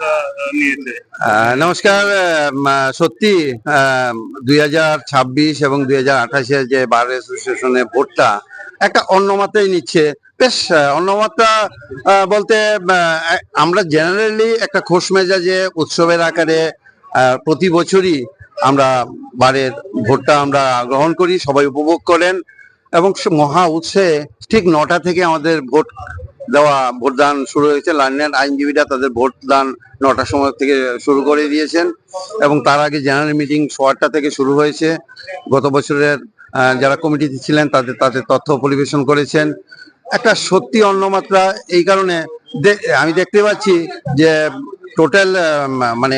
উদ্যোগটা নিয়েছে? নমস্কার। সত্যি 2026 এবং 2028 যে বার অ্যাসোসিয়েশনের ভোটটা একটা অন্য মাত্রায় নিচ্ছে। বেশ অন্য মাত্রা বলতে আমরা জেনারেলি একটা খোশ মেজাজে উৎসবের আকারে প্রতি বছরই আমরা বারের ভোটটা আমরা গ্রহণ করি, সবাই উপভোগ করেন এবং মহা উৎসাহে ঠিক 9টা থেকে আমাদের ভোটদান শুরু হয়েছে। লন্ডনের আইনজীবীরা তাদের ভোটদান 9টার সময় থেকে শুরু করে দিয়েছেন এবং তার আগে জেনারেল মিটিং 8টা থেকে শুরু হয়েছে। গত বছরের যারা কমিটিতে ছিলেন তাদের তথ্য পরিবেশন করেছেন। একটা সত্যি অন্যমাত্রা এই কারণে আমি দেখতে পাচ্ছি যে টোটাল মানে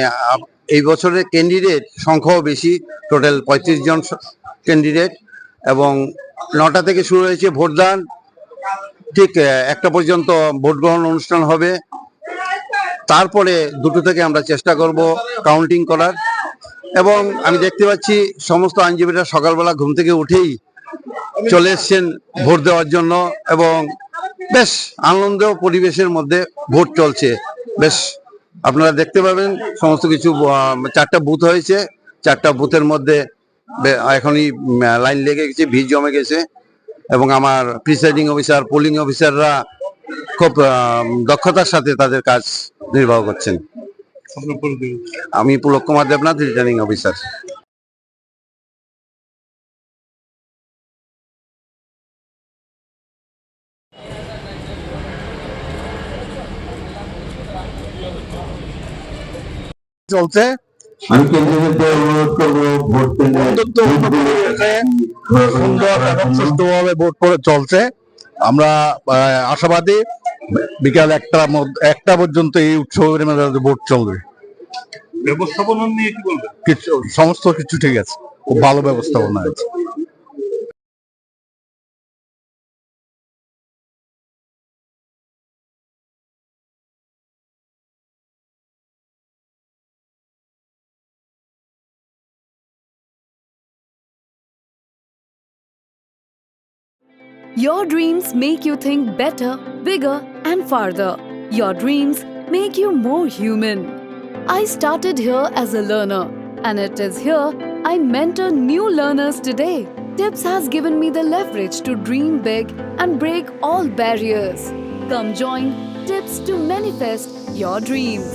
এই বছরের ক্যান্ডিডেট সংখ্যাও বেশি, টোটাল 35 জন ক্যান্ডিডেট এবং 9টা থেকে শুরু হয়েছে ভোটদান। ঠিক 1টা পর্যন্ত ভোট গ্রহণ অনুষ্ঠান হবে। তারপরে 2টো থেকে আমরা চেষ্টা করব কাউন্টিং করার এবং আমি দেখতে পাচ্ছি সমস্ত আইনজীবীরা সকালবেলা ঘুম থেকে উঠেই চলে এসছেন ভোট দেওয়ার জন্য এবং বেশ আনন্দ পরিবেশের মধ্যে ভোট চলছে। বেশ আপনারা দেখতে পাবেন সমস্ত কিছু 4টা বুথ হয়েছে, 4টা বুথের মধ্যে এখনই লাইন লেগে গেছে, ভিড় জমে গেছে এবং আমার প্রিসাইডিং অফিসার, পোলিং অফিসাররা খুব দক্ষতার সাথে তাদের কাজ নির্বাহ করছেন। আমি পুলক কুমার দেবনাথ, রিটার্নিং অফিসার। চলছে সুন্দর এবং সুষ্ঠুভাবে ভোট করে চলছে। আমরা আশাবাদী বিকাল 1টা পর্যন্ত এই উৎসবের মধ্যে ভোট চলবে। ব্যবস্থাপনা নিয়ে কি বলবেন? সমস্ত কিছু ঠিক আছে, খুব ভালো ব্যবস্থাপনা আছে। Your dreams make you think better, bigger, and farther. Your dreams make you more human. I started here as a learner, and it is here I mentor new learners today. TIPS has given me the leverage to dream big and break all barriers. Come join TIPS to manifest your dreams.